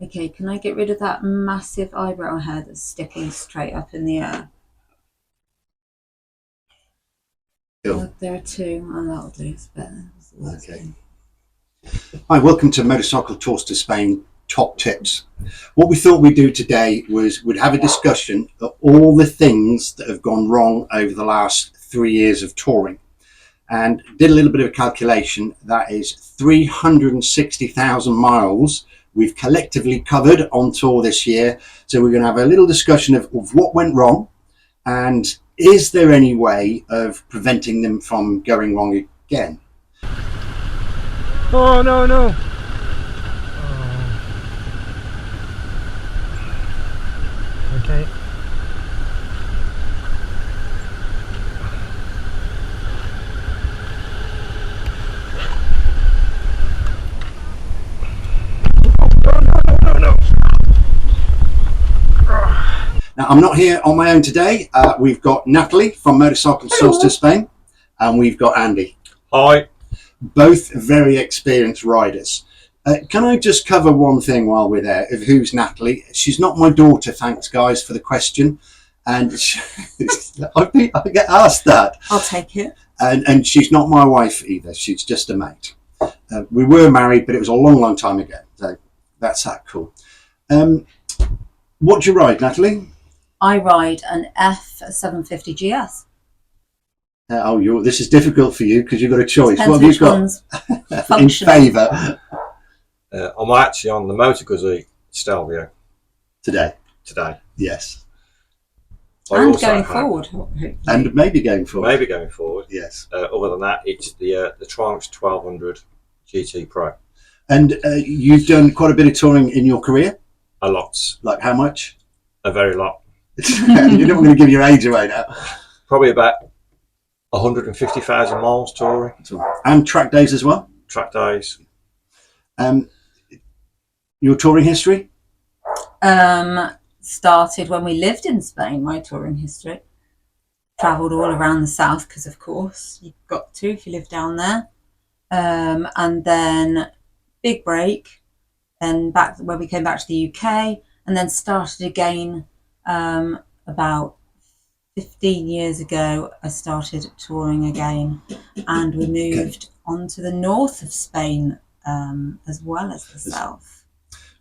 Okay, can I get rid of that massive eyebrow hair that's sticking straight up in the air? Cool. There are two, and that'll do. It's better. Okay. Hi, welcome to Motorcycle Tours to Spain Top Tips. What we thought we'd do today was we'd have a discussion of all the things that have gone wrong over the last 3 years of touring, and did a little bit of a calculation. That is 360,000 miles we've collectively covered on tour this year. So we're going to have a little discussion of what went wrong, and is there any way of preventing them from going wrong again? Oh, no, no. Okay. Now, I'm not here on my own today. We've got Natalie from Motorcycle Tours to Spain, and we've got Andy. Hi. Both very experienced riders. Can I just cover one thing while we're there of who's Natalie? She's not my daughter, thanks guys for the question. And I get asked that. I'll take it. And she's not my wife either. She's just a mate. We were married, but it was a long, long time ago. So that's that cool. What do you ride, Natalie? I ride an F750 GS. This is difficult for you because you've got a choice. Depends What have which you got in functional. favour I'm actually on the Motor Guzzi Stelvio today? Yes. I And going forward. And maybe going forward. Maybe going forward. Yes. Other than that, it's the Triumph 1200 GT Pro. And you've done quite a bit of touring in your career? A lot. Like how much? A very lot. You're not going to give your age away now. Probably about 150,000 miles touring. And track days as well? Track days. Your touring history? Started when we lived in Spain, my touring history. Travelled all around the south because, of course, you've got to if you live down there. And then big break, then back when we came back to the UK, and then started again about 15 years ago. I started touring again, and we moved on to the north of Spain as well as the south.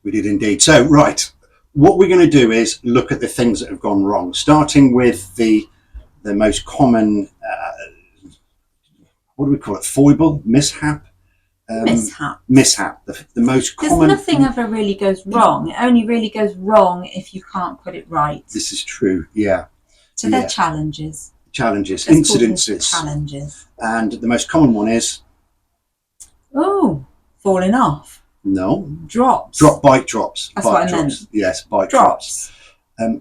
We did indeed. So, right, what we're going to do is look at the things that have gone wrong, starting with the most common, what do we call it, foible, mishap? Mishap, the most common. Because nothing ever really goes wrong. It only really goes wrong if you can't put it right. This is true, yeah. So they're challenges. Challenges, Let's incidences. Challenges. And the most common one is? Falling off. No. Drops. Bike drops. That's bike what I drops. meant. Yes, bike drops.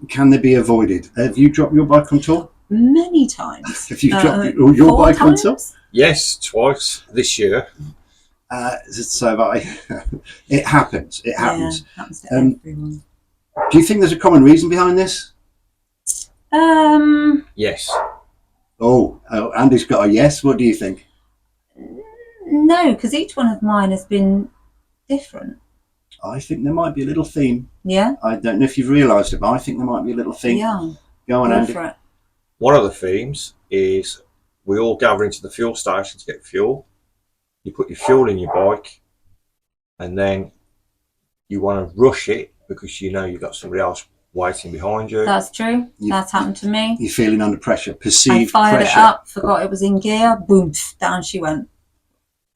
Can they be avoided? Have you dropped your bike on tour? Many times. Have you dropped your bike on tour? Yes, twice this year. It happens. It happens. Yeah, happens to everyone. Do you think there's a common reason behind this? Yes. Andy's got a yes. What do you think? No, because each one of mine has been different. I think there might be a little theme. Yeah? I don't know if you've realised it, but I think there might be a little theme. Yeah. Go on, Go Andy. for it. One of the themes is we all gather into the fuel station to get fuel. You put your fuel in your bike, and then you want to rush it because you know you've got somebody else waiting behind you. That's true. That's happened to me. You're feeling under pressure, perceived I fired pressure. it up, forgot it was in gear, boom, down she went.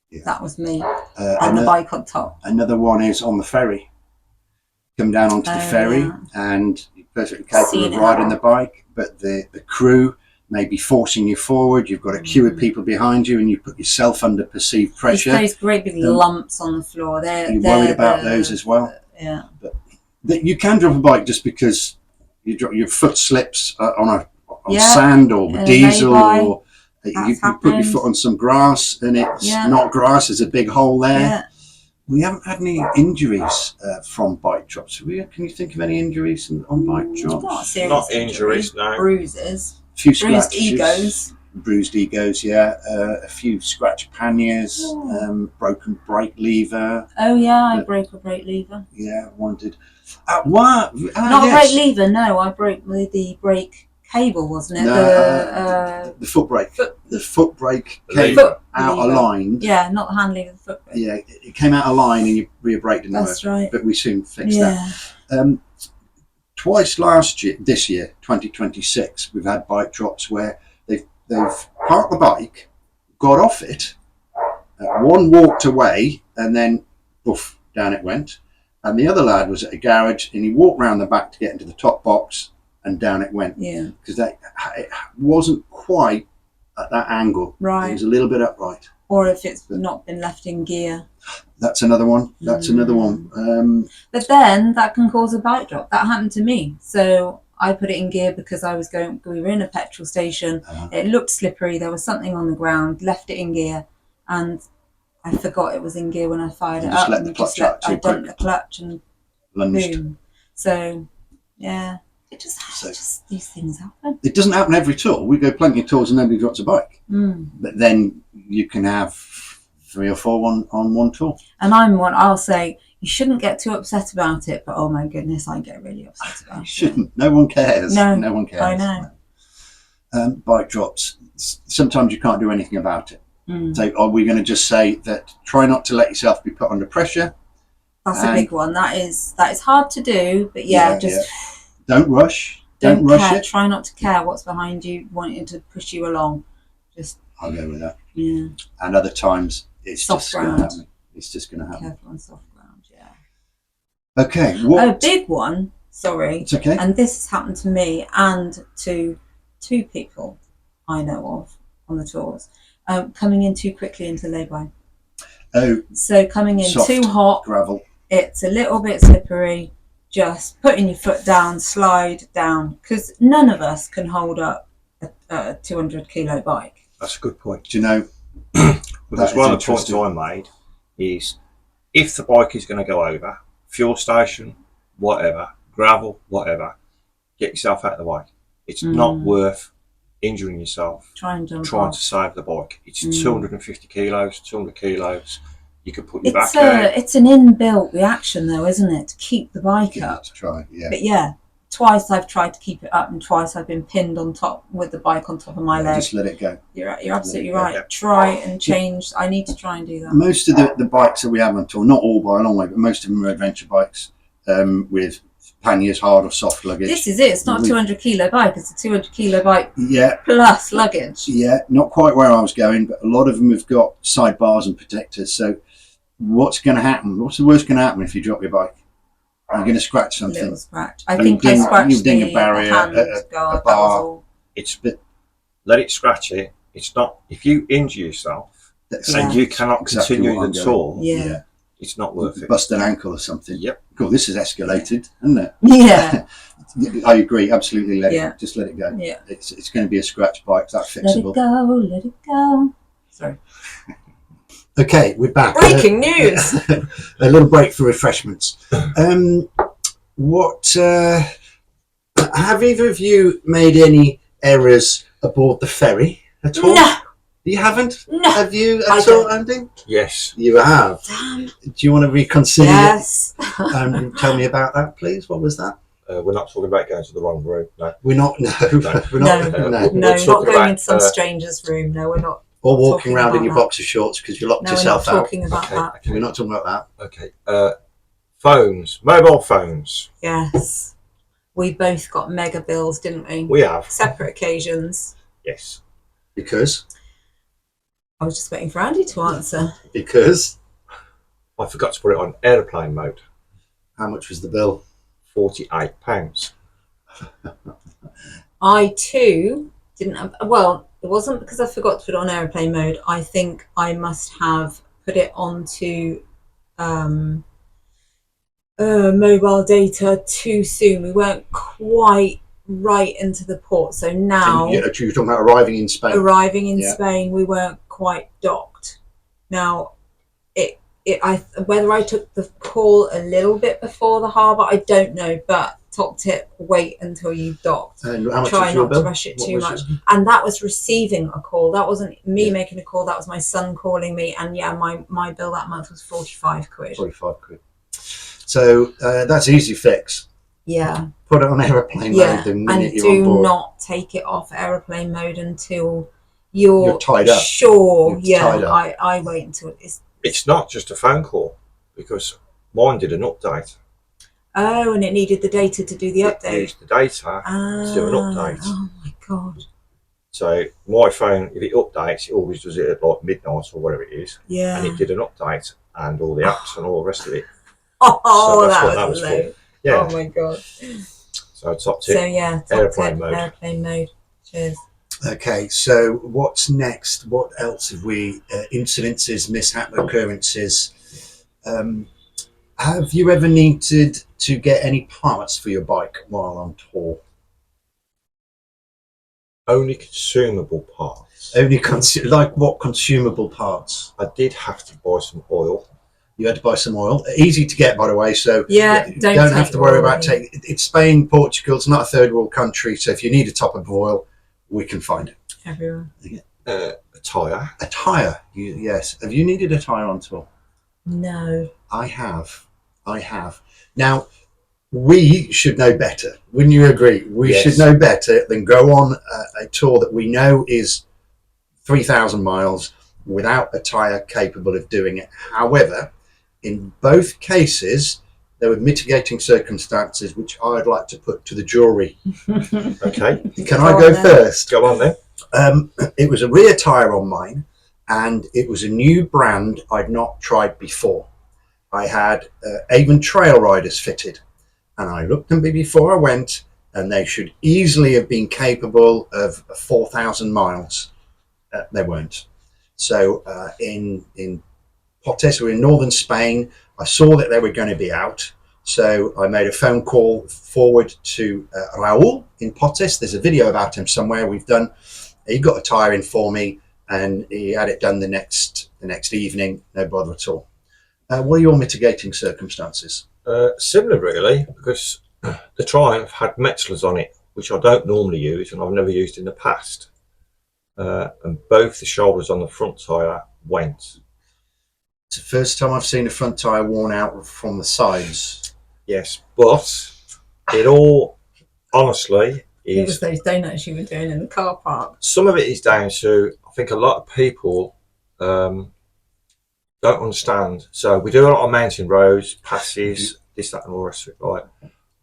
Yeah. That was me. And the bike on top. Another one is on the ferry. Come down onto the ferry and you're perfectly capable of riding the bike, but the crew may be forcing you forward. You've got a queue of people behind you and you put yourself under perceived pressure. Those great big lumps on the floor. You're worried about those as well? Yeah. But you can drop a bike just because your foot slips on sand or diesel, or you put your foot on some grass and it's not grass, there's a big hole there. Yeah. We haven't had any injuries from bike drops. Can you think of any injuries on bike drops? Not serious Not injuries, no. Bruises. A few Bruised scratches. egos. bruised egos, yeah. A few scratched panniers, broken brake lever. Oh yeah, I broke a brake lever. Yeah, wanted. What? Not a brake lever, no. I broke the brake cable, wasn't it? No, the foot brake. The foot brake came Foot out lever. aligned. Yeah, not the hand lever, the foot brake. Yeah, it came out of line and your rear brake didn't work. That's right. But we soon fixed Yeah. that. Twice this year, 2026, we've had bike drops where they've parked the bike, got off it, one walked away, and then poof, down it went. And the other lad was at a garage, and he walked round the back to get into the top box, and down it went. Yeah. Because it wasn't quite at that angle. Right. It was a little bit upright. Or if it's not been left in gear. That's another one. Another one. But then that can cause a bike drop. That happened to me. So I put it in gear because we were in a petrol station. It looked slippery. There was something on the ground, left it in gear. And I forgot it was in gear when I fired it up. Let the clutch out too I quick. dumped the clutch and Lunged. boom. So, yeah. It just these things happen. It doesn't happen every tour. We go plenty of tours and nobody drops a bike. But then you can have 3 or 4 on one tour. And I'll say, you shouldn't get too upset about it, but oh my goodness, I get really upset about it. You shouldn't. No one cares. No one cares. I know. Bike drops. Sometimes you can't do anything about it. So are we going to just say that try not to let yourself be put under pressure? That's a big one. That is hard to do, but just don't rush. Don't rush it. Try not to care what's behind you, wanting to push you along. I'll go with that. Yeah. And other times it's soft just ground. going to happen. It's just going to happen. Careful on soft ground. Yeah. Okay. A big one. Sorry. It's okay. And this has happened to me and to 2 people I know of on the tours. Coming in too quickly into lay-by. Oh. So coming in soft too hot. Gravel. It's a little bit slippery. Just putting your foot down, slide down, because none of us can hold up a 200 kilo bike. That's a good point. Do you know? Because one of the points I made is if the bike is going to go over, fuel station, whatever, gravel, whatever, get yourself out of the way. It's not worth injuring yourself trying to save the bike. It's 250 kilos, 200 kilos. You could put your back It's an inbuilt reaction, though, isn't it, to keep the bike up? To try, yeah. But yeah, twice I've tried to keep it up, and twice I've been pinned on top with the bike on top of my leg. Just let it go. You're absolutely right. Yeah. Try and change. I need to try and do that. Most of the bikes that we have on tour, not all by a long way, but most of them are adventure bikes with panniers, hard or soft luggage. This is it. It's not a 200 kilo bike. It's a 200 kilo bike plus luggage. Yeah, not quite where I was going, but a lot of them have got sidebars and protectors. So what's going to happen? What's the worst going to happen if you drop your bike? Are you going to scratch something? A little scratch. I think I scratched a barrier, a bar. Let it scratch it. It's not, if you injure yourself and you cannot continue the tour, it's not worth it. Bust an ankle or something. Yep. Cool, this has escalated, hasn't it? Yeah. I agree, absolutely. Just let it go. Yeah. It's going to be a scratch bike, that's fixable. Let it go. Sorry. Okay, we're back. Breaking news. A little break for refreshments. What have either of you made any errors aboard the ferry at all? No. You haven't? No. Have you at all, Andy? Yes. You have. Damn. Do you want to reconsider? Yes. Tell me about that, please. What was that? We're not talking about going to the wrong room. No. We're not. No. We're not. No, No. not going into some stranger's room. No, we're not. Or walking around in your boxer shorts because you locked yourself out. No, we're not talking about that. Okay. We're not talking about that. Okay. Phones, mobile phones. Yes. We both got mega bills, didn't we? We have. Separate occasions. Yes. Because? I was just waiting for Andy to answer. Because? I forgot to put it on airplane mode. How much was the bill? £48. I too didn't have, well, it wasn't because I forgot to put it on airplane mode. I think I must have put it onto mobile data too soon. We weren't quite right into the port, so now you're talking about arriving in Spain. Spain, we weren't quite docked. Now whether I took the call a little bit before the harbour, I don't know, but top tip, wait until you've docked. And how much Try was your not bill? to rush it What too was much. it? And that was receiving a call. That wasn't me Yeah. making a call. That was my son calling me. And yeah, my bill that month was 45 quid. 45 quid. So that's easy fix. Yeah. Put it on aeroplane mode the minute and you're on do board. not take it off aeroplane mode until you're tied up. Sure. You're tied up. I wait until It's not just a phone call, because mine did an update. Oh, and it needed the data to do the It update. used the data to do an update. Oh my god. So my phone, if it updates, it always does it at like midnight or whatever it is. Yeah. And it did an update and all the apps and all the rest of it. Oh, So that's what that was low. for. Yeah. Oh my god. So top tip. So yeah, airplane mode. Airplane mode. Cheers. Okay, so what's next? What else have we? Incidences, mishap occurrences. Have you ever needed to get any parts for your bike while on tour? Only consumable parts. Only like what consumable parts? I did have to buy some oil. You had to buy some oil. Easy to get, by the way. So Yeah, don't have to worry oil. about taking. It's Spain, Portugal. It's not a third world country. So if you need a top of oil, we can find it. Everyone. A tyre. A tyre. Yes. Have you needed a tyre on tour? No. I have. Now, we should know better. Wouldn't you agree? We Yes. should know better than go on a tour that we know is 3,000 miles without a tyre capable of doing it. However, in both cases, there were mitigating circumstances which I'd like to put to the jury. Okay. Can I go first? Go on then. It was a rear tyre on mine, and it was a new brand I'd not tried before. I had Avon Trail Riders fitted, and I looked at them before I went, and they should easily have been capable of 4,000 miles. They weren't. So in Potes, we're in northern Spain, I saw that they were going to be out. So I made a phone call forward to Raul in Potes. There's a video about him somewhere we've done. He got a tyre in for me, and he had it done the next evening. No bother at all. What are your mitigating circumstances? Similar really, because the Triumph had Metzlers on it, which I don't normally use and I've never used in the past. And both the shoulders on the front tyre went. It's the first time I've seen a front tyre worn out from the sides. Yes, but it all, honestly, It was is those donuts you were doing in the car park. some of it is down to, I think a lot of people don't understand. So we do a lot of mountain roads, passes, this, that, and all the rest of it, right?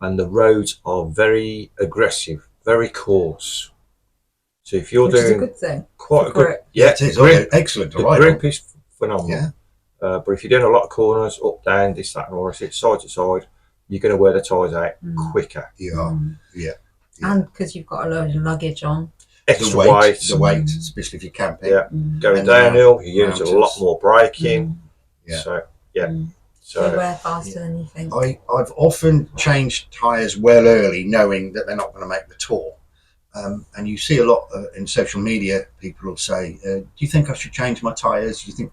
And the roads are very aggressive, very coarse. So if you're Which is a doing good thing. quite a good, Grip. yeah, It is. the grip, Excellent. the Right grip on. is phenomenal. Yeah. But if you're doing a lot of corners, up, down, this, that, and all the rest of it, side to side, you're going to wear the tyres out quicker. You are. Yeah. And because you've got a load of luggage on. Extra The weight, weight, especially if you're camping. yeah, going And downhill, you use a lot mountains. more braking. Yeah. So yeah, They so wear faster than you think. I've often changed tyres well early, knowing that they're not going to make the tour. And you see a lot in social media, people will say, do you think I should change my tyres? Do you think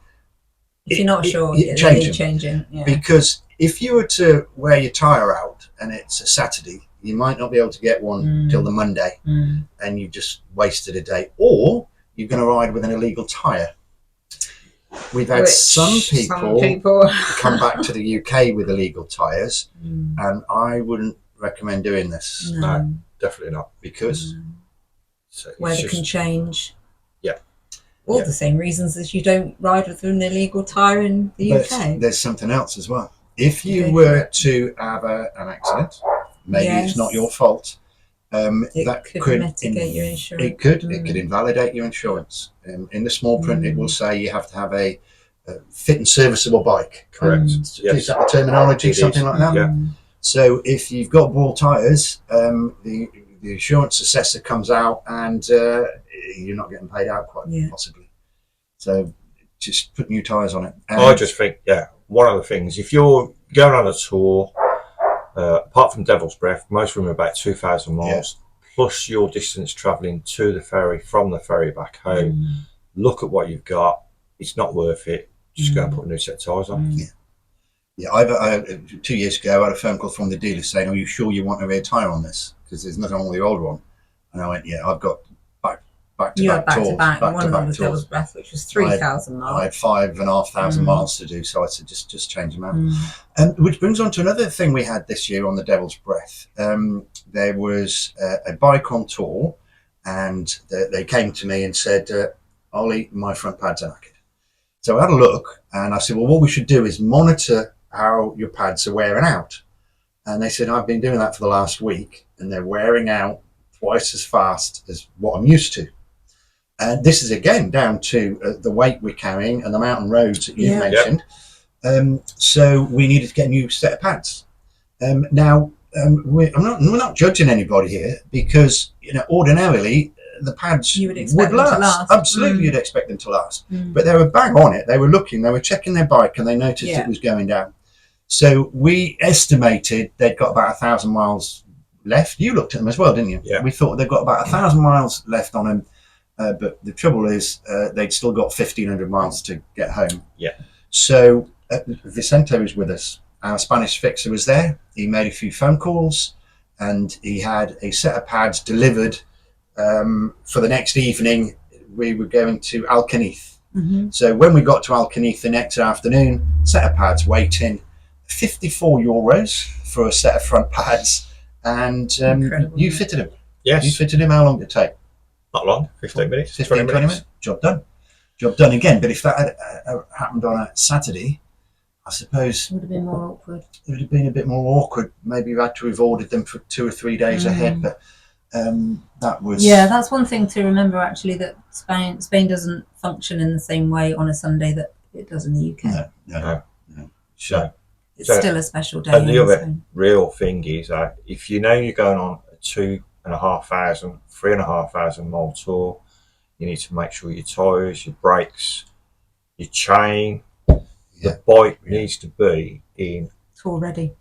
If you're not sure, it they change need them. changing. Yeah. Because if you were to wear your tyre out and it's a Saturday, you might not be able to get one till the Monday, and you just wasted a day. Or you're going to ride with an illegal tyre. We've had some people come back to the UK with illegal tyres, and I wouldn't recommend doing this. no, definitely not. Because So it's Weather just- can change. Yeah. All Yeah. the same reasons as you don't ride with an illegal tyre in the but UK. there's something else as well. If you Okay. were to have an accident, maybe it's not Yes. your fault. It That could mitigate your insurance. It could invalidate your insurance. In the small print, it will say you have to have a fit and serviceable bike. Correct. Is Yes. that the terminology? It Something is. like that. Yeah. So if you've got ball tyres, the insurance assessor comes out and you're not getting paid out quite possibly. So just put new tyres on it. I just think, one of the things, if you're going on a tour, apart from Devil's Breath, most of them are about 2,000 miles, plus your distance travelling to the ferry, from the ferry back home. Look at what you've got. It's not worth it. Just go and put a new set of tyres on. Yeah, I 2 years ago, I had a phone call from the dealer saying, "Are you sure you want a rear tyre on this? Because there's nothing wrong with the old one." And I went, "Yeah, I've got back to You back had back to tours, back. back One to of them back was Devil's tours." Breath, which was I had 3,000 miles. 5,500 miles to do, so I said, just change them out. Which brings on to another thing we had this year on the Devil's Breath. There was a bike on tour, and they came to me and said, "Ollie, my front pads are knackered." So I had a look, and I said, "Well, what we should do is monitor how your pads are wearing out." And they said, "I've been doing that for the last week, and they're wearing out twice as fast as what I'm used to." And this is again down to the weight we're carrying and the mountain roads that you've mentioned. So we needed to get a new set of pads. Now, we're not judging anybody here, because ordinarily the pads would last. Absolutely, you'd expect them to last. But they were bang on it. They were looking, they were checking their bike, and they noticed it was going down. So we estimated they'd got about 1,000 miles left. You looked at them as well, didn't you? Yeah. We thought they've got about 1,000 miles left on them. But the trouble is, they'd still got 1,500 miles to get home. Yeah. So Vicente was with us. Our Spanish fixer was there. He made a few phone calls, and he had a set of pads delivered for the next evening. We were going to Alcañiz. So when we got to Alcañiz the next afternoon, set of pads waiting, €54 for a set of front pads, and you fitted him. Yes. You fitted him. How long did it take? Not long, 15 minutes. 20 minutes. Job done again. But if that had happened on a Saturday, I suppose it would have been more awkward. It would have been a bit more awkward. Maybe you had to have ordered them for 2 or 3 days ahead. But that was... Yeah, that's one thing to remember, actually, that Spain doesn't function in the same way on a Sunday that it does in the UK. No. So it's still a special day. And the other real thing is that if you know you're going on a 2,500, 3,500 mile tour, you need to make sure your tyres, your brakes, your chain, the bike needs to be in tour ready,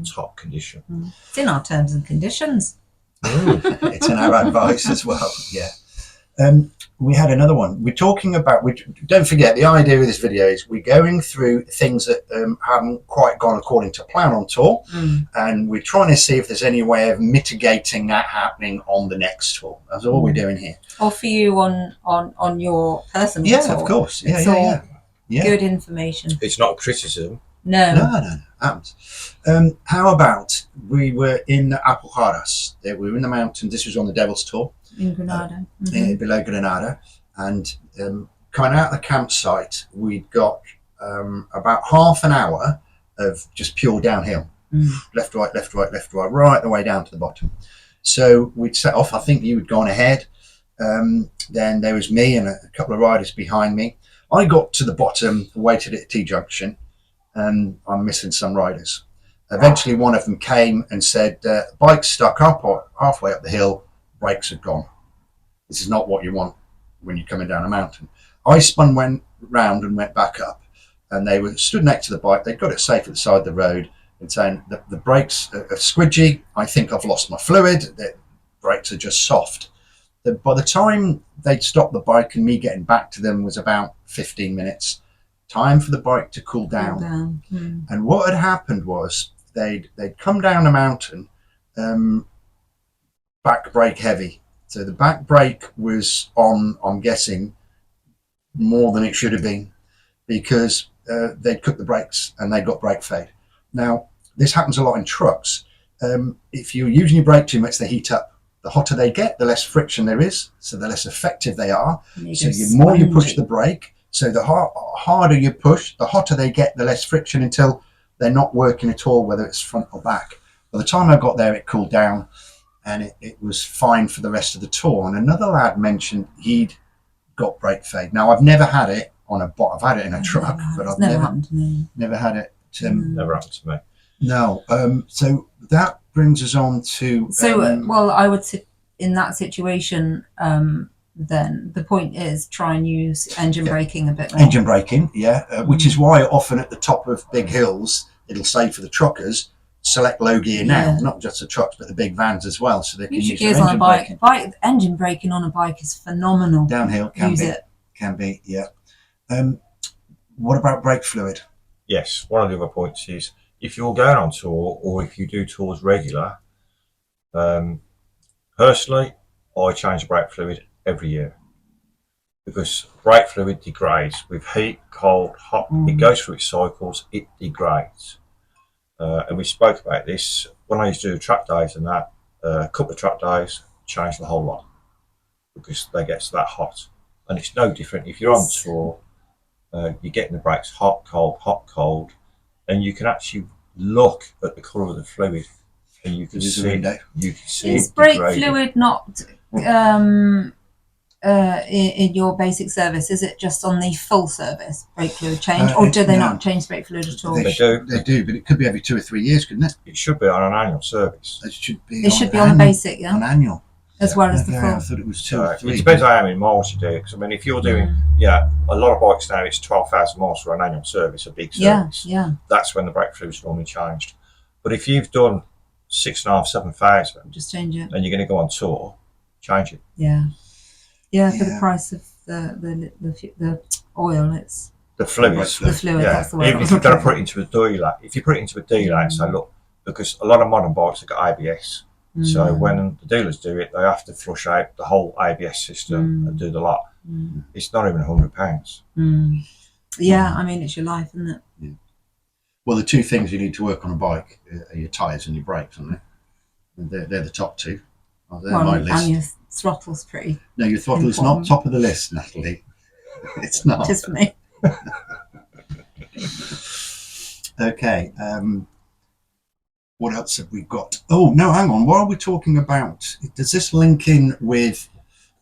top condition. It's in our terms and conditions. It's in our advice as well. Yeah. We had another one. We're talking about, don't forget, the idea of this video is we're going through things that haven't quite gone according to plan on tour, and we're trying to see if there's any way of mitigating that happening on the next tour. That's all we're doing here. Or for you on your personal tour. Yeah, of course. Yeah. Good information. It's not criticism. No. Happens. How about, we were in Alpujarras. We were in the mountains. This was on the Devil's Tour. In Granada. Below Granada. And coming out of the campsite, we'd got about half an hour of just pure downhill. Left, right, right the way down to the bottom. So we'd set off. I think you had gone ahead. Then there was me and a couple of riders behind me. I got to the bottom, waited at a T-junction, and I'm missing some riders. Eventually, one of them came and said, "Bike's stuck up or halfway up the hill, brakes had gone. This is not what you want when you're coming down a mountain." I went round and went back up, and they were stood next to the bike. They got it safe at the side of the road and saying, the brakes are squidgy. I think I've lost my fluid. The brakes are just soft. By the time they'd stopped the bike and me getting back to them was about 15 minutes. Time for the bike to cool down. And what had happened was they'd come down a mountain, back brake heavy. So the back brake was on, I'm guessing, more than it should have been, because they'd cooked the brakes and they got brake fade. Now, this happens a lot in trucks. If you're using your brake too much, they heat up. The hotter they get, the less friction there is, so the less effective they are. So the more you push the brake, so the harder you push, the hotter they get, the less friction, until they're not working at all, whether it's front or back. By the time I got there, it cooled down, and it was fine for the rest of the tour. And another lad mentioned he'd got brake fade. Now, I've never had it on a bike. I've had it in a truck, but I've never happened to me. Never had it. Never happened to me. No. So that brings us on to... well, I would say in that situation, then the point is try and use engine braking a bit more. Engine braking, which is why often at the top of big hills, it'll say for the truckers, select low gear now, not just the trucks, but the big vans as well, so they can use their engine braking. Engine braking on a bike is phenomenal. Downhill can be, yeah. What about brake fluid? yes, one of the other points is if you're going on tour or if you do tours regular, personally, I change the brake fluid every year because brake fluid degrades with heat, cold, hot. It goes through its cycles. It degrades, and we spoke about this when I used to do track days and that. A couple of track days, change the whole lot because they get that hot, and it's no different if you're on tour. You're getting the brakes hot, cold, and you can actually look at the colour of the fluid, and you can see Is it brake degrading. fluid not in your basic service? Is it just on the full service brake fluid change, or do they not change brake fluid at all? They do. They do, but it could be every 2 or 3 years, couldn't it? It should be on an annual service. It should be. It should be on the basic, yeah, on annual, as well as the I full. thought it was 2 or 3. It depends on how many miles you do. Because I mean, if you're doing, a lot of bikes now, it's 12,000 miles for an annual service, a big service. Yeah. That's when the brake fluid's normally changed. But if you've done 6,500, 7,000, Just change it. and you're going to go on tour, change it. Yeah, for the price of the oil, it's The fluid. the fluid. Yeah. That's the word. Even if you're going to put it into a dealer, if you put it into a dealer and say, look, because a lot of modern bikes have got ABS, so when the dealers do it, they have to flush out the whole ABS system and do the lot. It's not even £100. Yeah, I mean, it's your life, isn't it? Yeah. Well, the two things you need to work on a bike are your tyres and your brakes, aren't they? They're the top two. Oh, they're my list. And your throttle's pretty. No, your throttle is not top of the list, Natalie. It's not. Just for me. Okay. What else have we got? Oh no, hang on. What are we talking about? Does this link in with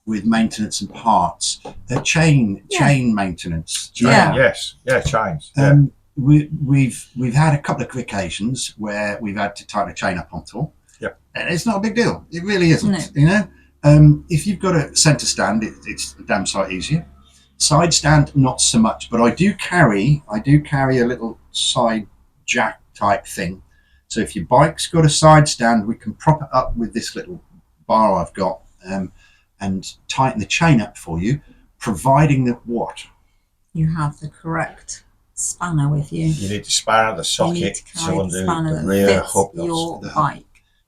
maintenance and parts? Chain maintenance. Yeah. Yes. Yeah, chains. We've had a couple of occasions where we've had to tighten a chain up on tour. Yep. And it's not a big deal. It really isn't. No. You know, if you've got a centre stand, it's a damn sight easier. Side stand, not so much. But I do carry a little side jack type thing. So if your bike's got a side stand, we can prop it up with this little bar I've got and tighten the chain up for you, providing that what? You have the correct spanner with you. You need to spanner the socket to undo the rear hub your bike.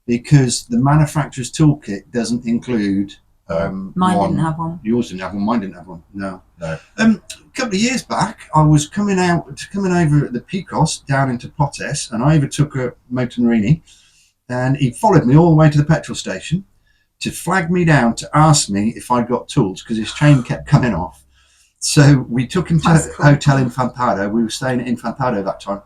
Because the manufacturer's toolkit doesn't include Mine didn't have one. Yours didn't have one. Mine didn't have one. No. No. A couple of years back, I was coming over at the Picos down into Potes, and I overtook a Motorini, and he followed me all the way to the petrol station to flag me down to ask me if I'd got tools because his chain kept coming off. So we took him to a hotel in Infantado. We were staying at Infantado that time,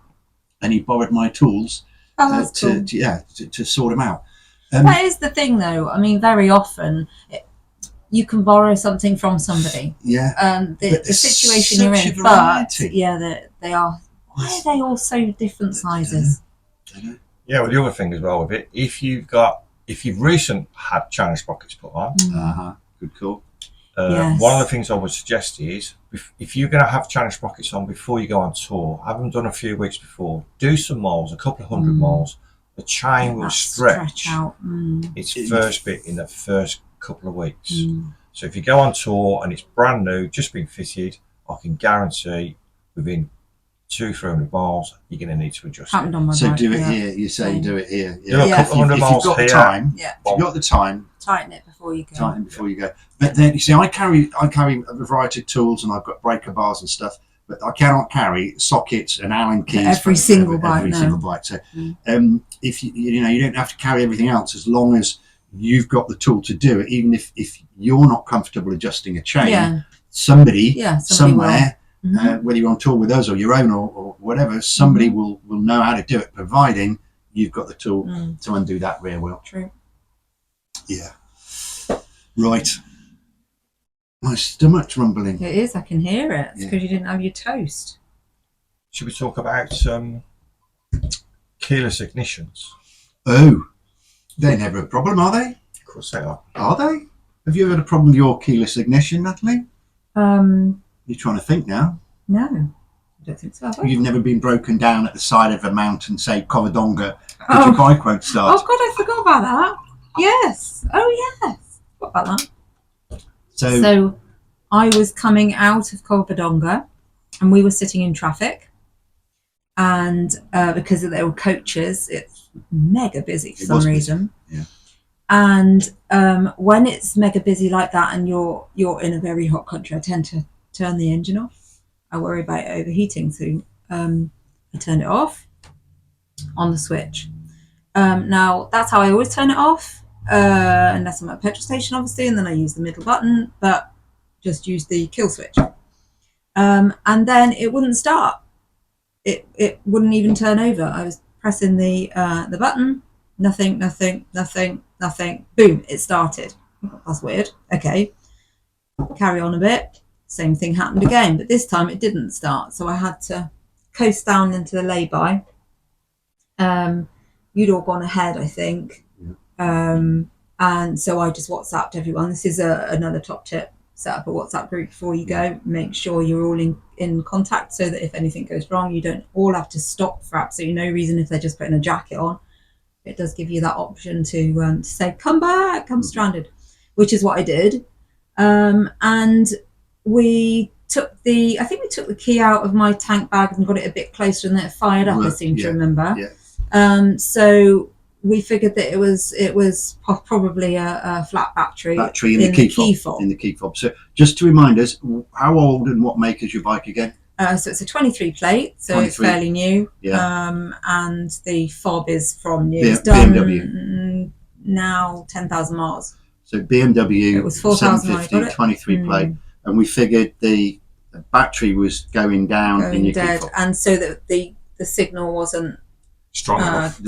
and he borrowed my tools to sort him out. That is the thing, though. I mean, very often you can borrow something from somebody. Yeah. The situation you're in, but they are. Why are they all so different sizes? Yeah, well, the other thing as well with it, if you've recently had chain sprockets put on, good call. Yes. One of the things I would suggest is if you're going to have chain sprockets on before you go on tour, have them done a few weeks before, do some miles, a couple of hundred miles. The chain will stretch out. its first bit in the first couple of weeks. So if you go on tour and it's brand new, just been fitted, I can guarantee within 200-300 miles you're going to need to adjust Happened it. on my So bike, do it here. You say do it here. Do a couple hundred miles if you've got here. the time, Yeah. if you've got the time, Tighten it before you go. tighten before you go. But then you see, I carry a variety of tools, and I've got breaker bars and stuff. But I cannot carry sockets and Allen keys Every single bike. So, if you don't have to carry everything else as long as you've got the tool to do it. Even if you're not comfortable adjusting a chain, somebody somewhere, whether you're on tour with us or your own or whatever, somebody will know how to do it, providing you've got the tool to undo that rear wheel. True. Yeah. Right. My stomach's rumbling. It is. I can hear it. It's because you didn't have your toast. Should we talk about keyless ignitions? Oh, they're never a problem, are they? Of course they are. Are they? Have you ever had a problem with your keyless ignition, Natalie? You're trying to think now. No, I don't think so. Have I? You've never been broken down at the side of a mountain, say Covadonga, because your bike won't start. Oh God, I forgot about that. Yes. Oh yes. What about that? So I was coming out of Covadonga and we were sitting in traffic and because there were coaches, it's mega busy for some reason. Yeah. And when it's mega busy like that, and you're in a very hot country, I tend to turn the engine off. I worry about it overheating, so I turned it off on the switch. Now that's how I always turn it off, unless I'm at a petrol station, obviously, and then I use the middle button, but just use the kill switch. And then it wouldn't start. It wouldn't even turn over. I was pressing the button, nothing. Boom, it started. That's weird. Okay, carry on a bit. Same thing happened again, but this time it didn't start. So I had to coast down into the lay-by. You'd all gone ahead, I think. And so I just WhatsApped everyone. This is another top tip. Set up a WhatsApp group before you go. Make sure you're all in contact so that if anything goes wrong, you don't all have to stop for absolutely no reason if they're just putting a jacket on. It does give you that option to say, come back, I'm stranded, which is what I did. And we took I think we took the key out of my tank bag and got it a bit closer, and then it fired up, I seem to remember. Yeah. So we figured that it was probably a flat battery in the key fob. In the key fob. So just to remind us, how old and what make is your bike again? So it's a 23 plate, so 23. It's fairly new. Yeah. And the fob is from new. It's done BMW. Now 10,000 miles. So BMW, it was 4,000 23 plate, and we figured the battery was going down in your dead, key fob. and so that the signal wasn't strong enough.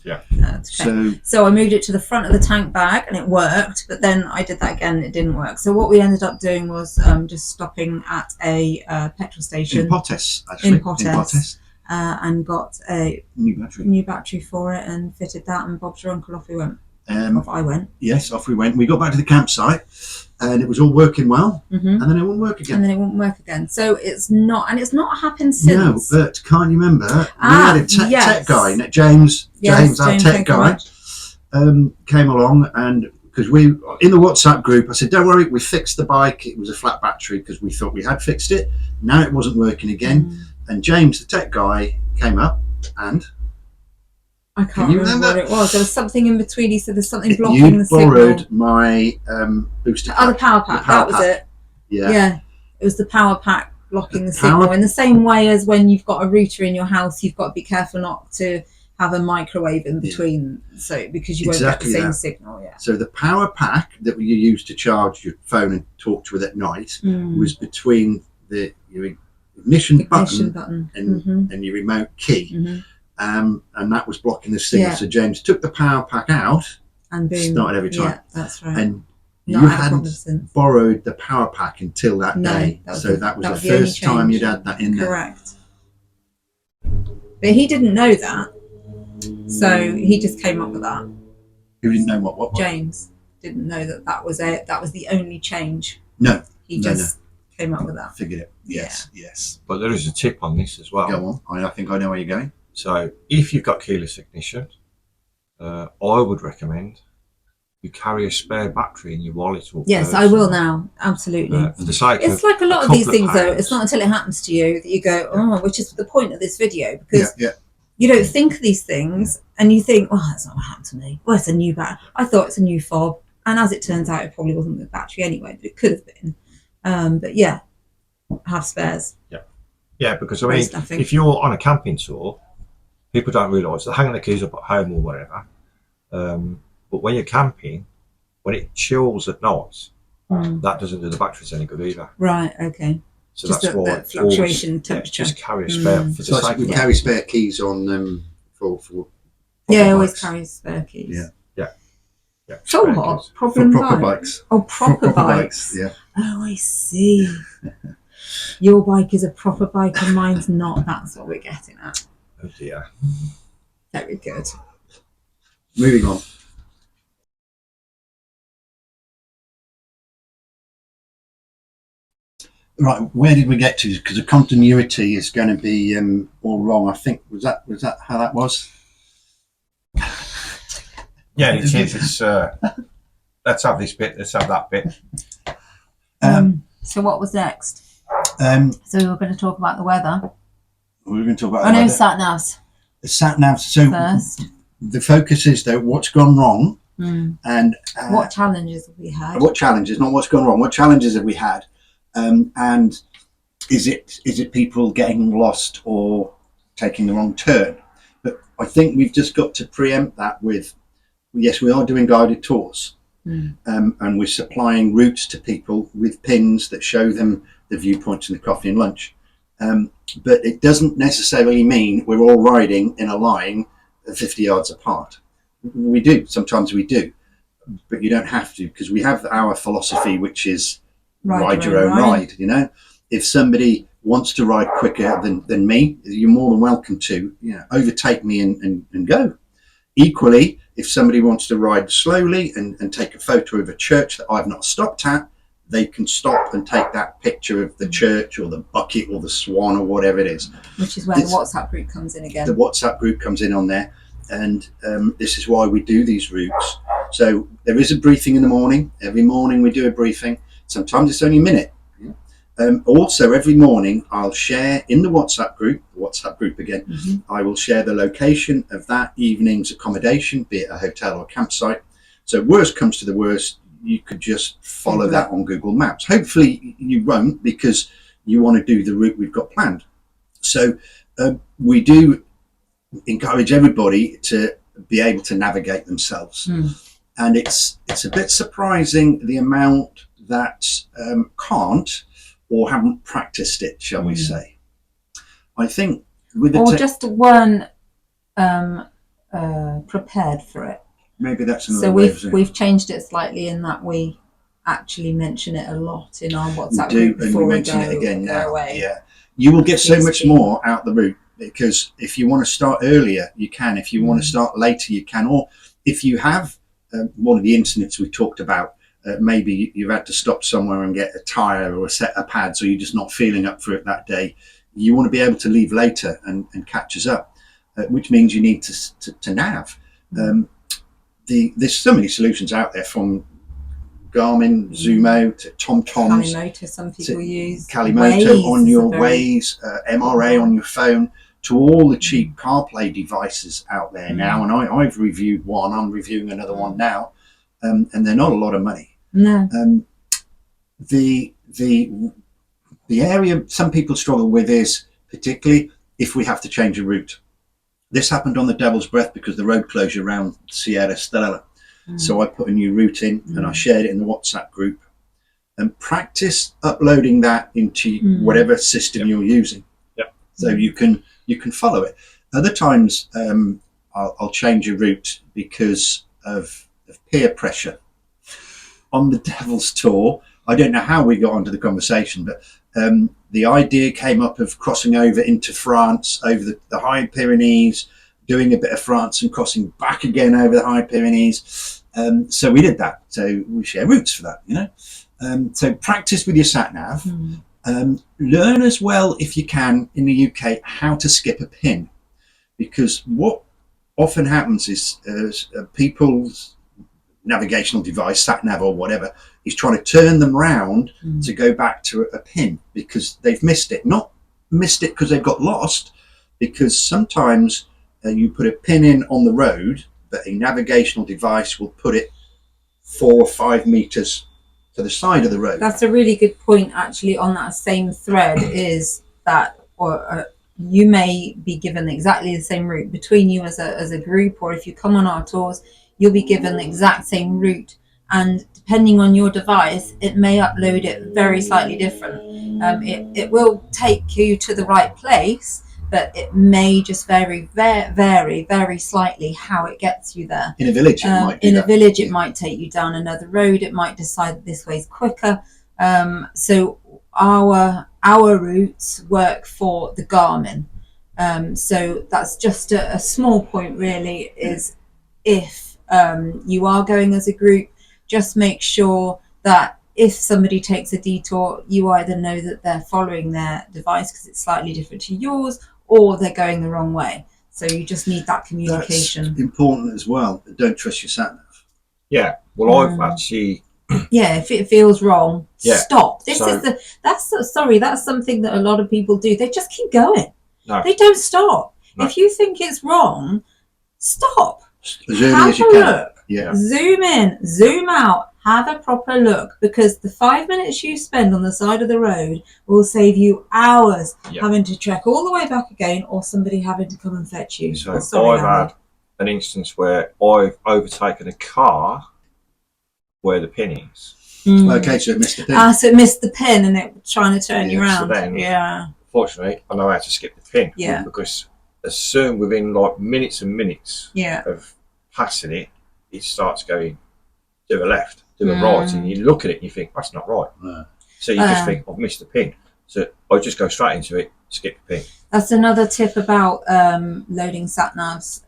Yeah. Okay. So I moved it to the front of the tank bag and it worked, but then I did that again and it didn't work. So what we ended up doing was just stopping at a petrol station in Pottes, actually. In Pottes. And got a new battery for it and fitted that, and Bob's your uncle, off we went. Off I went. Yes, off we went. We got back to the campsite and it was all working well, and then it wouldn't work again. So it's not happened since. No, but can't you remember? We had a tech guy, James, our tech guy, came along, and because we in the WhatsApp group, I said, don't worry, we fixed the bike. It was a flat battery because we thought we had fixed it. Now it wasn't working again. And James, the tech guy, came up and I can't remember what it was. There was something in between. He said there's something blocking the signal. You borrowed my booster pack. Oh, the power pack. That was it. Yeah. It was the power pack blocking the signal. In the same way as when you've got a router in your house, you've got to be careful not to have a microwave in between, so because you won't get the same signal. Yeah. So the power pack that you use to charge your phone and talk to it at night was between your ignition button and your remote key. And that was blocking the signal. So James took the power pack out and boom, started every time. Yeah, that's right. And you hadn't borrowed the power pack until that day. That was the first time you'd had that in there. Correct. But he didn't know that. So he just came up with that. Who didn't know what? James didn't know that was it. That was the only change. No. He just came up with that. Figured it. Yes. But there is a tip on this as well. Go on. I think I know where you're going. So if you've got keyless ignition, I would recommend you carry a spare battery in your wallet or purse. I will now. Absolutely. For the sake it's like a lot of these things, though. It's not until it happens to you that you go, oh, which is the point of this video, because you don't think of these things and you think, oh, that's not what happened to me. Well, it's a new battery. I thought it's a new fob. And as it turns out, it probably wasn't the battery anyway, but it could have been. But yeah, have spares. Yeah, because I mean, if you're on a camping tour, people don't realise they're hanging their keys up at home or wherever. But when you're camping, when it chills at night, that doesn't do the batteries any good either. Right, okay. So just that's why the fluctuation temperature. Just carry a spare. For the sake we carry spare keys on for always carry spare keys. Yeah. For what? Proper bikes. Oh, proper bikes. Yeah. Oh, I see. Your bike is a proper bike and mine's not. That's what we're getting at. Oh dear. Very good. Moving on. Right, where did we get to? Because the continuity is going to be all wrong. I think was that how that was? Yeah, it is. It's let's have this bit. Let's have that bit. So what was next? So we were going to talk about the weather. We're going to talk about I know weather. sat navs The sat nav. So first. the focus is though what's gone wrong and what challenges have we had? What challenges, not what's gone wrong. What challenges have we had? And is it people getting lost or taking the wrong turn? But I think we've just got to preempt that with, yes, we are doing guided tours, and we're supplying routes to people with pins that show them the viewpoints and the coffee and lunch. But it doesn't necessarily mean we're all riding in a line 50 yards apart. We do, sometimes we do, but you don't have to, because we have our philosophy, which is ride your own ride. You know, if somebody wants to ride quicker than me, you're more than welcome to, overtake me and go. Equally, if somebody wants to ride slowly and take a photo of a church that I've not stopped at, they can stop and take that picture of the church or the bucket or the swan or whatever it is. Which is where the WhatsApp group comes in again. The WhatsApp group comes in on there. And this is why we do these routes. So there is a briefing in the morning. Every morning we do a briefing. Sometimes it's only a minute. Also, every morning I'll share in the WhatsApp group again, I will share the location of that evening's accommodation, be it a hotel or campsite. So worst comes to the worst, you could just follow that on Google Maps. Hopefully you won't, because you want to do the route we've got planned. So we do encourage everybody to be able to navigate themselves. And it's a bit surprising the amount that can't or haven't practiced it, shall we say. I think with the or just weren't prepared for it. Maybe that's another so way we've changed it slightly in that we actually mention it a lot in our WhatsApp we do, group before and we mention it again now. Away. Yeah, you will get so much more out the route, because if you want to start earlier, you can. If you want to start later, you can. Or if you have one of the incidents we talked about, maybe you've had to stop somewhere and get a tyre or a set of pads, or you're just not feeling up for it that day, you want to be able to leave later and catch us up, which means you need to nav. There's so many solutions out there, from Garmin, Zumo to TomToms. Calimoto, some people use. Calimoto on your Waze, MRA on your phone, to all the cheap CarPlay devices out there now. And I've reviewed one, I'm reviewing another one now, and they're not a lot of money. No. The area some people struggle with is particularly if we have to change a route. This happened on the Devil's Breath because the road closure around Sierra Stella. So I put a new route in and I shared it in the WhatsApp group, and practice uploading that into whatever system you're using. So you can follow it. Other times I'll change a route because of peer pressure. On the Devil's Tour, I don't know how we got onto the conversation, but the idea came up of crossing over into France, over the High Pyrenees, doing a bit of France and crossing back again over the High Pyrenees. So we did that. So we share routes for that, So practice with your sat-nav. Learn as well, if you can, in the UK, how to skip a pin. Because what often happens is people's navigational device, sat-nav or whatever, is trying to turn them round to go back to a pin because they've missed it. Not missed it because they've got lost, because sometimes you put a pin in on the road, but a navigational device will put it 4 or 5 meters to the side of the road. That's a really good point, actually, on that same thread, is that you may be given exactly the same route between you as a group, or if you come on our tours, you'll be given the exact same route, and depending on your device, it may upload it very slightly different. It will take you to the right place, but it may just vary very slightly how it gets you there. In a village, it might take you down another road. It might decide that this way's quicker. So our routes work for the Garmin. So that's just a small point, really, is if you are going as a group, just make sure that if somebody takes a detour, you either know that they're following their device because it's slightly different to yours, or they're going the wrong way. So you just need that communication. That's important as well. Don't trust your sat nav. Yeah. Well, I've actually. Yeah, if it feels wrong, Yeah. stop. That's something that a lot of people do. They just keep going. No. They don't stop. No. If you think it's wrong, stop. As early Have as you a can. look. Yeah. Zoom in, zoom out, have a proper look, because the 5 minutes you spend on the side of the road will save you hours having to trek all the way back again, or somebody having to come and fetch you. So Sorry, I've had an instance where I've overtaken a car where the pin is. Okay, so it missed the pin. So it missed the pin and it was trying to turn you around. So then, fortunately, I know how to skip the pin. Yeah. Because as soon within like minutes and minutes Yeah. of passing it, it starts going to the left, to the right, and you look at it and you think, that's not right. So you just think, I've missed the pin. So I just go straight into it, skip the pin. That's another tip about loading sat-navs,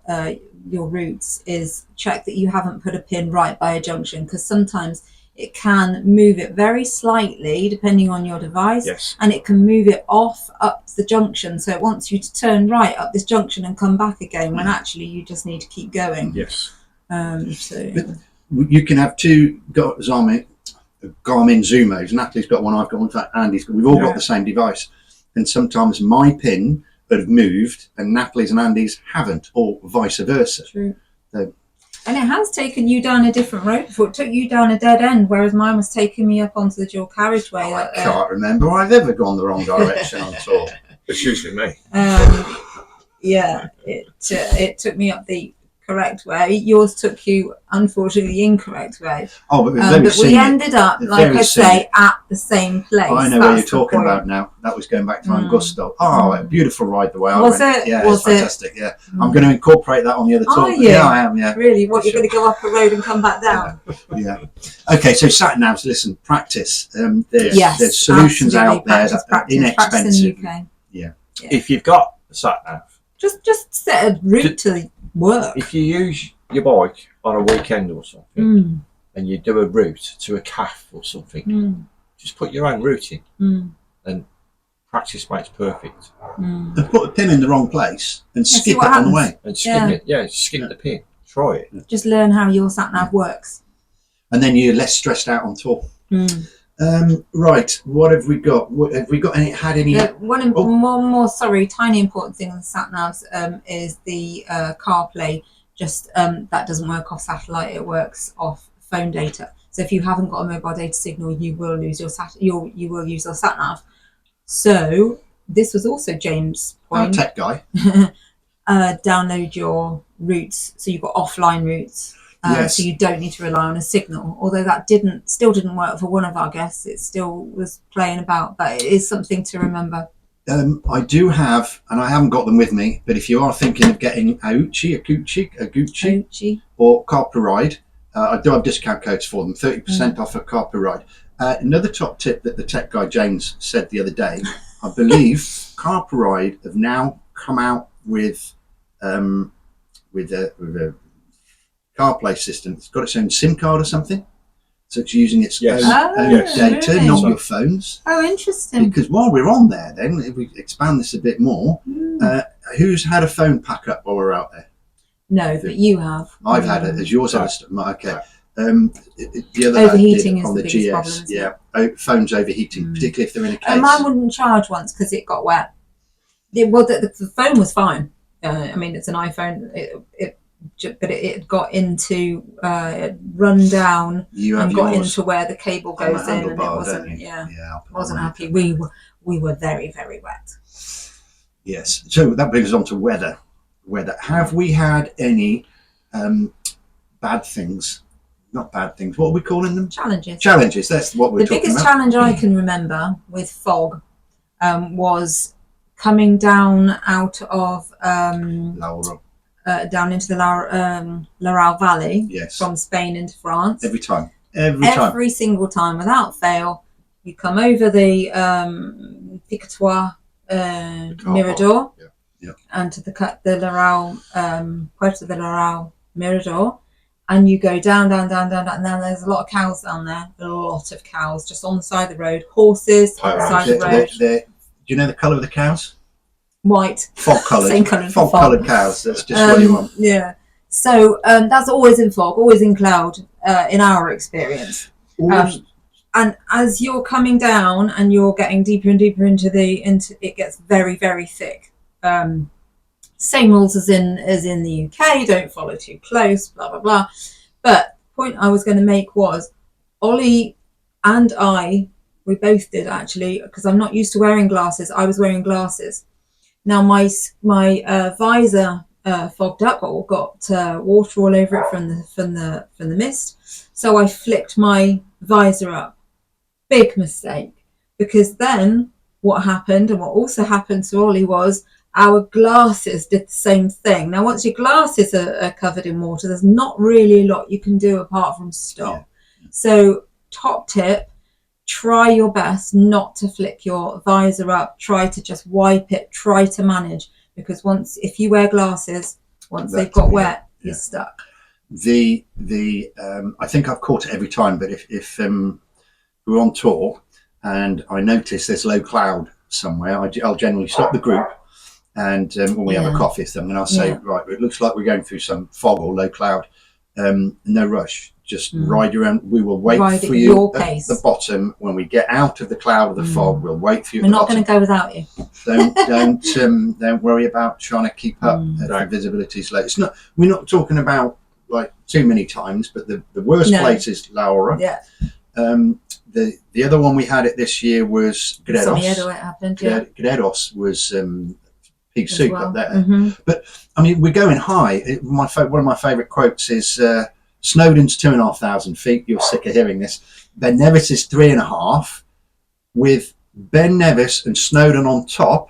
your routes, is check that you haven't put a pin right by a junction, because sometimes it can move it very slightly depending on your device, and it can move it off up the junction, so it wants you to turn right up this junction and come back again, when actually you just need to keep going. Yes. But you can have two Garmin Zumos. Natalie's got one, I've got one, in fact Andy's got. We've all got the same device, and sometimes my pin have moved and Natalie's and Andy's haven't, or vice versa. True. So, and it has taken you down a different road before. It took you down a dead end, whereas mine was taking me up onto the dual carriageway. I can't remember I've ever gone the wrong direction on tour. It's usually me. Yeah, it took me up the correct way. Yours took you, unfortunately, the incorrect way. Oh, but, but we ended up, like I say, at the same place. I know what you're talking about now. That was going back to Angusto. Oh, a beautiful ride the way I went. Was it? Yeah, was it's fantastic. Yeah, I'm going to incorporate that on the other tour. Are you? Yeah, I am. Yeah. Really? What, you're going to go up a road and come back down? Yeah. Okay, so sat navs. Listen, practice. There's solutions out there that are inexpensive. In the UK. Yeah. If you've got a sat nav, just set a route to work. If you use your bike on a weekend or something, and you do a route to a calf or something, just put your own route in, and practice makes perfect. And put a pin in the wrong place and skip it on the way. And skip it, skip the pin. Try it. Just learn how your sat nav works, and then you're less stressed out on tour. Right, what have we got? Have we got any? Had any? One more. Sorry, tiny important thing on the sat navs is the CarPlay. Just that doesn't work off satellite; it works off phone data. So if you haven't got a mobile data signal, you will lose your you will use your sat nav. So this was also James' point. Tech guy. Download your routes, so you've got offline routes. So you don't need to rely on a signal, although that still didn't work for one of our guests. It still was playing about, but it is something to remember. I do have, and I haven't got them with me, but if you are thinking of getting a Gucci or Car Per Ride, I do have discount codes for them, 30% off a Car Per Ride. Another top tip that the tech guy James said the other day, I believe Car Per Ride have now come out with a CarPlay system. It's got its own SIM card or something, so it's using its own data, really? not your phone's. Oh, interesting. Because while we're on there, then if we expand this a bit more, who's had a phone pack up while we're out there? No, but you have. I've had it. Has yours had a okay? The other overheating is on the the biggest GS. problem. Phones overheating, particularly if they're in a case. Mine wouldn't charge once because it got wet. The phone was fine. I mean, it's an iPhone. But it got into run down and got into where the cable goes in, and it wasn't. Wasn't happy. We were very, very wet. Yes. So that brings us on to weather. Have we had any bad things? Not bad things. What are we calling them? Challenges. That's what we're talking about. The biggest challenge I can remember with fog was coming down out of Laura. Down into the Laurel Valley from Spain into France. Every single time, without fail, you come over the Picatois Mirador and to the Laurel, Puerto de Laurel Mirador, and you go down, and then there's a lot of cows down there. A lot of cows just on the side of the road. Horses on the side of the road. Do you know the colour of the cows? White, fog coloured, same colour. Fog coloured cows. That's just what you want. Yeah. So that's always in fog, always in cloud, in our experience. And as you're coming down and you're getting deeper and deeper into it gets very, very thick. same rules as in the UK. Don't follow too close. Blah blah blah. But the point I was going to make was Ollie and we both did actually, because I'm not used to wearing glasses. I was wearing glasses. Now my visor fogged up or got water all over it from the mist. So I flicked my visor up. Big mistake, because then what happened, and what also happened to Ollie, was our glasses did the same thing. Now, once your glasses are covered in water, there's not really a lot you can do apart from stop. Yeah. So, top tip, try your best not to flick your visor up. Try to just wipe it. Try to manage, because if you wear glasses, once they've got wet, you're stuck. I think I've caught it every time, but if we're on tour and I notice there's low cloud somewhere, I'll generally stop the group. And when we have a coffee with them, and I'll say, right, it looks like we're going through some fog or low cloud. No rush. Just ride your own. We will wait for you at the bottom. When we get out of the cloud of the fog, we'll wait for you. We're not going to go without you. Don't worry about trying to keep up if the visibility's low. It's not. We're not talking about like too many times, but the worst place is Laura. Yeah. The other one we had it this year was Gredos. Gredos was pig soup up there. But I mean, we're going high. One of my favourite quotes is Snowdon's 2,500 feet. You're sick of hearing this. Ben Nevis is 3.5. With Ben Nevis and Snowdon on top,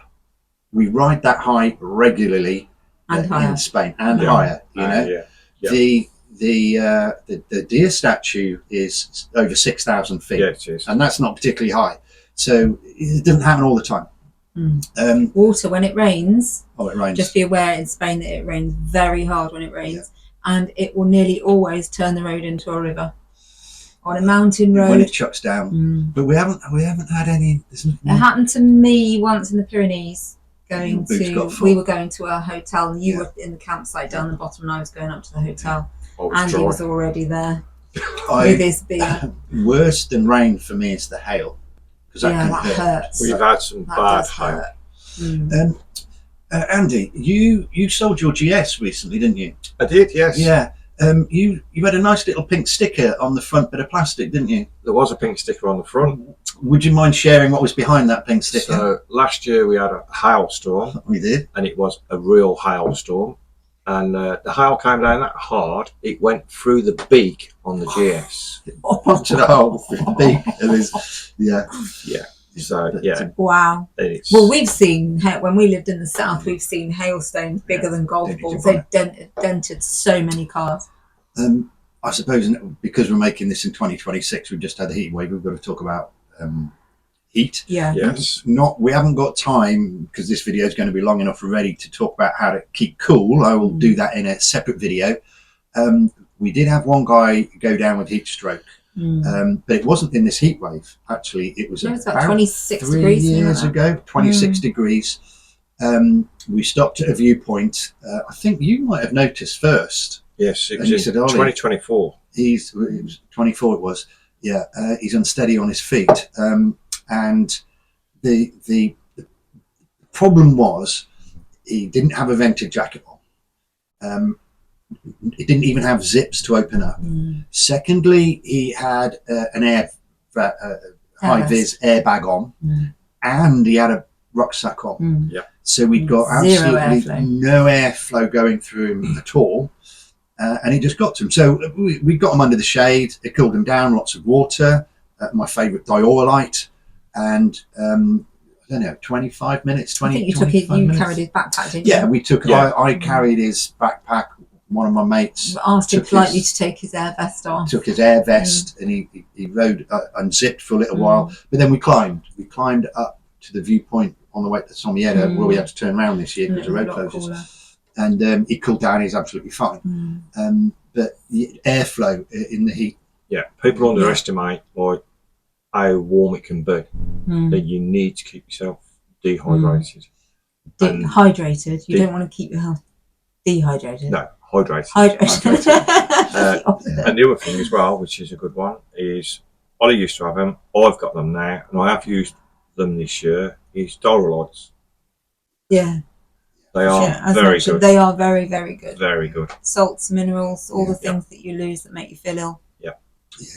we ride that high regularly in Spain and higher. You know, the deer statue is over 6,000 feet, it is. And that's not particularly high. So it doesn't happen all the time. Water when it rains. Oh, it rains. Just be aware in Spain that it rains very hard when it rains, and it will nearly always turn the road into a river on a mountain road when it chucks down. But we haven't had any. It happened to me once in the Pyrenees. We were going to a hotel, and you were in the campsite down the bottom, and I was going up to the hotel, and he was already there with his beer. Worse than rain for me is the hail. That hurts. We've had some bad hail. Andy, you sold your GS recently, didn't you? I did, yes. Yeah. You had a nice little pink sticker on the front bit of plastic, didn't you? There was a pink sticker on the front. Would you mind sharing what was behind that pink sticker? So last year we had a hailstorm. We did. And it was a real hailstorm. And the hail came down that hard, it went through the beak on the GS. To the hole through the beak. It is, yeah. So, yeah. Wow. Well, we've seen, when we lived in the south, we've seen hailstones bigger than golf balls. They've dented so many cars. I suppose because we're making this in 2026, we've just had the heat wave, we've got to talk about heat. Yeah. Yes. We haven't got time, because this video is going to be long enough already, to talk about how to keep cool. I will do that in a separate video. We did have one guy go down with heat stroke. But it wasn't in this heat wave. Actually, it was about 26 3 degrees years ago. 26 degrees. We stopped at a viewpoint. I think you might have noticed first. Yes, it was in 2024. It was 24. It was. Yeah, he's unsteady on his feet, and the problem was he didn't have a vented jacket on. It didn't even have zips to open up. Secondly, he had an high-vis airbag on, and he had a rucksack on. So we'd got absolutely no airflow going through him at all, and he just got to him. So we got him under the shade. It cooled him down. Lots of water. My favourite diorite, and I don't know, 25 minutes. I think you carried his backpack, didn't you? Yeah, we took. Yeah. I carried his backpack. One of my mates asked him politely to take his air vest off. Took his air vest, and he rode unzipped for a little while. But then we climbed up to the viewpoint on the way to Sommiera, where we had to turn around this year because the road closes. And he cooled down. He's absolutely fine. But the airflow in the heat. Yeah, people underestimate how warm it can be. That you need to keep yourself dehydrated. Dehydrated. You don't want to keep yourself dehydrated. No. Hydrated. And the other thing as well, which is a good one, is Ollie used to have them. I've got them now, and I have used them this year. Is Dora lights. Yeah. They are as very mentioned, good. they are very, very good. Very good. Salts, minerals, all Yeah. the things that you lose that make you feel ill. Yeah,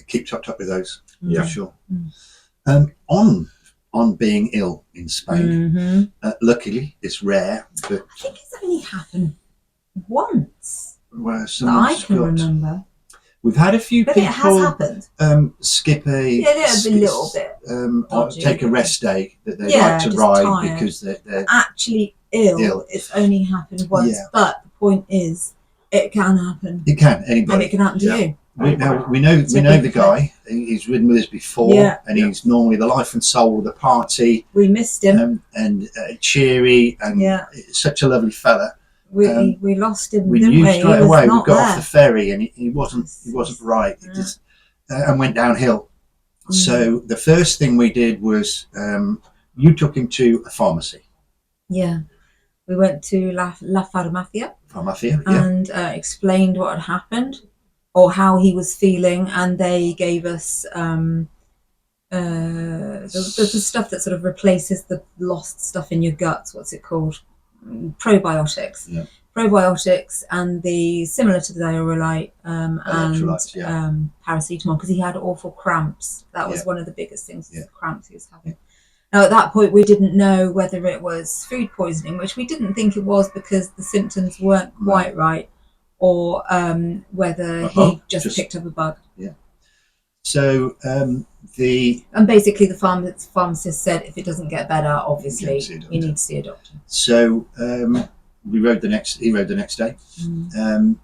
keep topped up with those. Yeah. For sure. Mm. On being ill in Spain, luckily it's rare, but I think it's only happened once where that I someone's can got. remember. We've had a few But it has people happened. skip a Yeah, a little bit. or dodgy. take a rest day that they Yeah, like to just ride tired. because they're Actually ill, Ill. it's only happened once. Yeah. But the point is, it can happen. it can And anybody. it can happen to Yeah. you. We know the guy. He's ridden with us before, Yeah. and he's normally the life and soul of the party, We missed him. and cheery, and Yeah. such a lovely fella. We lost him, We didn't knew we? straight He was away. We not got there. off the ferry, and he wasn't right. He Yeah. just and went downhill. Mm. So the first thing we did was you took him to a pharmacy. Yeah. We went to La Farmacia Yeah. and explained what had happened or how he was feeling, and they gave us the stuff that sort of replaces the lost stuff in your guts. What's it called? Probiotics. Yeah. Probiotics, and the similar to the diurolite and Electrolytes, yeah. paracetamol, because he had awful cramps. That was Yeah. one of the biggest things, Yeah. the cramps he was having. Now, at that point, we didn't know whether it was food poisoning, which we didn't think it was because the symptoms weren't quite right, or whether he just picked up a bug. Yeah. So And basically, the pharmacist said, if it doesn't get better, obviously, you need to see a doctor. So he rode the next day. Mm.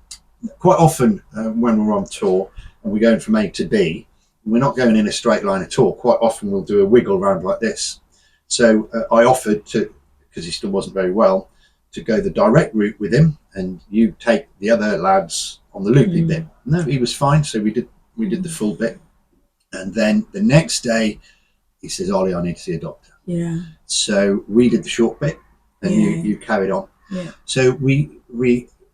Quite often when we're on tour and we're going from A to B, we're not going in a straight line at all. Quite often we'll do a wiggle round like this. So I offered to, because he still wasn't very well, to go the direct route with him, and you take the other lads on the loopy bit. No, he was fine. So we did the full bit, and then the next day he says, "Ollie, I need to see a doctor." Yeah. So we did the short bit, and you carried on. Yeah. So we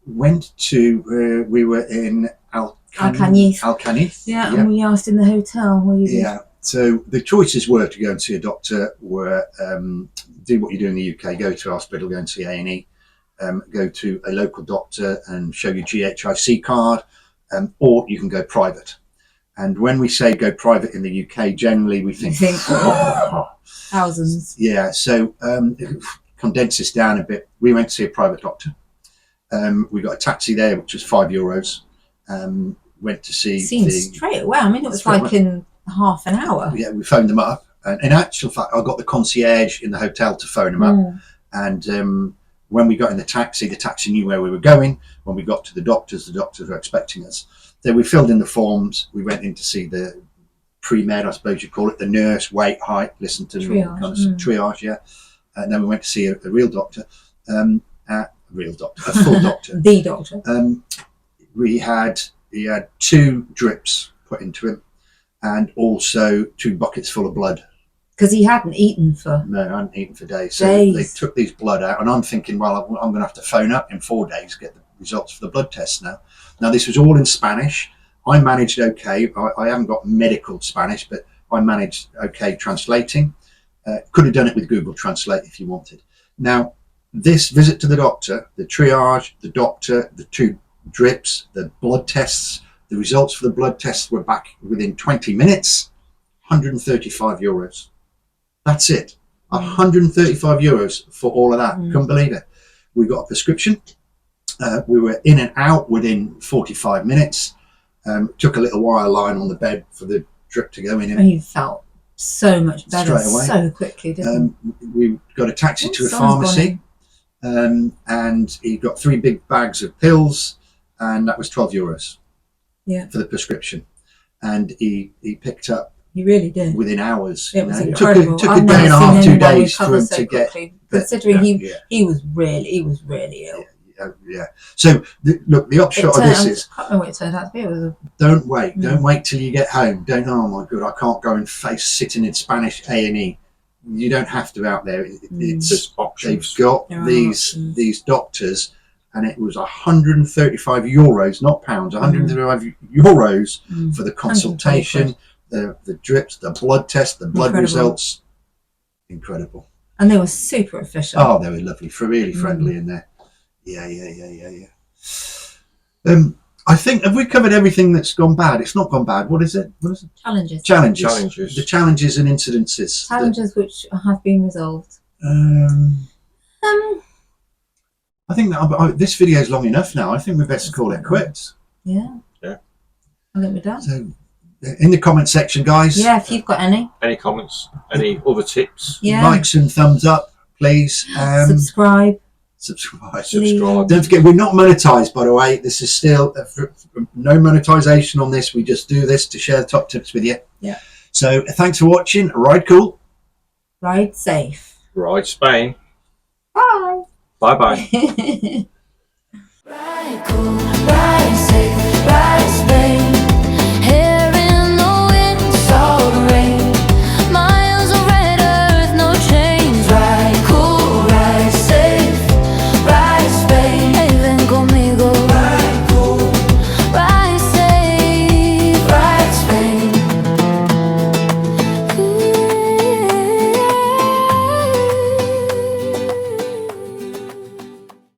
went to we were in Alcañiz. Yeah, and we asked in the hotel where you did. Yeah. So the choices were to go and see a doctor, were do what you do in the UK, go to a hospital, go and see A&E, go to a local doctor and show your GHIC card, or you can go private. And when we say go private in the UK, generally we think thousands. Yeah. So condense this down a bit. We went to see a private doctor. We got a taxi there, which was €5. Went to see. Seems straight away. I mean, it was like in half an hour. Yeah, we phoned them up, and in actual fact, I got the concierge in the hotel to phone them up. And when we got in the taxi knew where we were going. When we got to the doctors were expecting us. Then we filled in the forms. We went in to see the pre-med, I suppose you call it, the nurse, weight, height, listen to triage. Kind of triage, yeah. And then we went to see a real doctor, a full doctor. The doctor. He had 2 drips put into him, and also 2 buckets full of blood. Because he hadn't eaten for... No, I hadn't eaten for days. So they took these blood out, and I'm thinking, well, I'm going to have to phone up in 4 days to get the results for the blood tests now. Now, this was all in Spanish. I managed okay. I haven't got medical Spanish, but I managed okay translating. Could have done it with Google Translate if you wanted. Now, this visit to the doctor, the triage, the doctor, the 2 drips, the blood tests, the results for the blood tests were back within 20 minutes, €135. That's it. €135 for all of that. Couldn't believe it. We got a prescription. We were in and out within 45 minutes. Took a little wire line on the bed for the drip to go in. And you felt so much better straight away. so quickly, didn't we got a taxi to a pharmacy, and he got 3 big bags of pills, and that was €12 for the prescription. And he picked up. He really did. Within hours. It was incredible. Took a day and a half, 2 days for him to get. Considering he was really ill. Yeah. So the upshot of this is, I can't remember what it turned out to be. Don't wait till you get home. Oh my God, I can't go and face sitting in Spanish A&E. You don't have to out there. It's options. They've got these doctors, and it was €135, not pounds, €135 for the consultation, the drips, the blood test, the blood results. Incredible. And they were super efficient. Oh, they were lovely, really friendly in there. Yeah. I think, have we covered everything that's gone bad? It's not gone bad. What is it? Challenges. Challenges. The challenges and incidences. Challenges which have been resolved. I think that this video is long enough now. I think we best call it quits. Yeah. I think we're done. So, in the comment section, guys. Yeah, if you've got any comments, any other tips, likes and thumbs up, please. Subscribe. Don't forget, we're not monetized, by the way. This is still no monetization on this. We just do this to share the top tips with you. Yeah. So thanks for watching. Ride cool. Ride safe. Ride Spain. Bye. Bye bye. Ride cool.